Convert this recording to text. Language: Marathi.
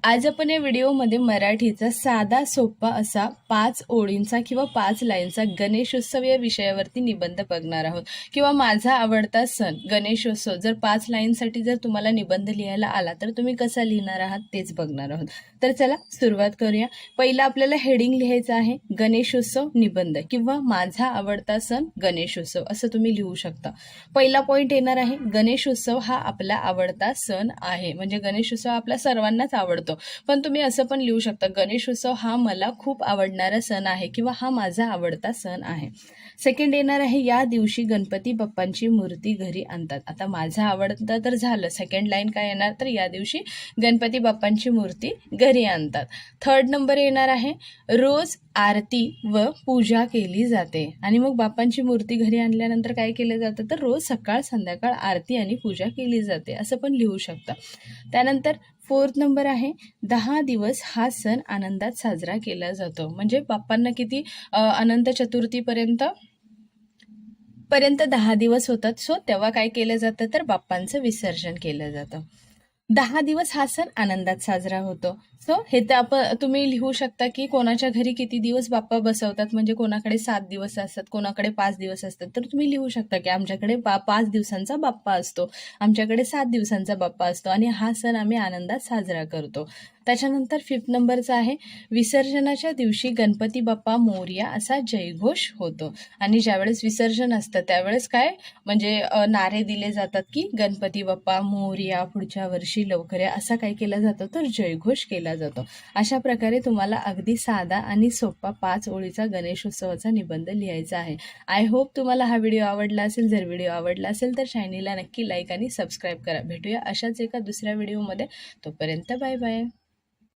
आज आपण या व्हिडिओमध्ये मराठीचा साधा सोपा असा 5 ओळींचा किंवा 5 लाईनचा गणेशोत्सव या विषयावरती निबंध बघणार आहोत किंवा माझा आवडता सण गणेशोत्सव। जर 5 लाईनसाठी जर तुम्हाला निबंध लिहायला आला तर तुम्ही कसा लिहिणार आहात तेच बघणार आहोत। तर चला सुरुवात करूया। पहिला आपल्याला हेडिंग लिहायचं आहे गणेशोत्सव निबंध किंवा माझा आवडता सण गणेशोत्सव असं तुम्ही लिहू शकता। पहिला पॉइंट येणार आहे गणेशोत्सव हा आपला आवडता सण आहे, म्हणजे गणेशोत्सव आपल्या सर्वांनाच आवडतो, पण तुम्ही असं पण लिहू शकता गणेशोत्सव हा मला खूप आवडणारा सण आहे किंवा हा माझा आवडता सण आहे। सेकंड येणार आहे या दिवशी गणपती बाप्पांची मूर्ती घरी आणतात। आता माझा आवडता तर झालं, सेकंड लाईन काय येणार तर या दिवशी गणपती बाप्पांची मूर्ती घरी आणतात। थर्ड नंबर येणार आहे रोज आरती व पूजा केली जाते, आणि मग बाप्पांची मूर्ती घरी आणल्यानंतर काय केलं जातं तर रोज सकाळ संध्याकाळ आरती आणि पूजा केली जाते असं पण लिहू शकता। त्यानंतर फोर्थ नंबर आहे 10 दिवस हा सण आनंदात साजरा केला जातो, म्हणजे बाप्पांना किती अनंत चतुर्थीपर्यंत 10 दिवस होतात, सो तेव्हा काय केलं जातं तर बाप्पांचं विसर्जन केलं जातं। 10 दिवस हा सण आनंदात साजरा होतो। सो हे तर तुम्ही लिहू शकता की कोणाच्या घरी किती दिवस बाप्पा बसवतात, म्हणजे कोणाकडे 7 दिवस असतात, कोणाकडे 5 दिवस असतात, तर तुम्ही लिहू शकता की आमच्याकडे 5 दिवसांचा बाप्पा असतो, आमच्याकडे 7 दिवसांचा बाप्पा असतो आणि हा सण आम्ही आनंदात साजरा करतो। त्याच्यानंतर फिफ्थ नंबरचा आहे विसर्जनाच्या दिवशी गणपती बाप्पा मोरया असा जयघोष होतो, आणि ज्यावेळेस विसर्जन असतं त्यावेळेस काय म्हणजे नारे दिले जातात की गणपती बाप्पा मोरया, पुढच्या वर्षी लवकर या, असा काय केला जातो तर जयघोष केला जातो। अशा प्रकारे तुम्हाला अगदी साधा आणि सोपा 5 ओळीचा गणेशोत्सवाचा निबंध लिहायचा आहे। आय होप तुम्हाला हा व्हिडिओ आवडला असेल। जर व्हिडिओ आवडला असेल तर चॅनलला नक्की लाईक आणि सबस्क्राईब करा। भेटूया अशाच एका दुसऱ्या व्हिडिओमध्ये, तोपर्यंत बाय बाय।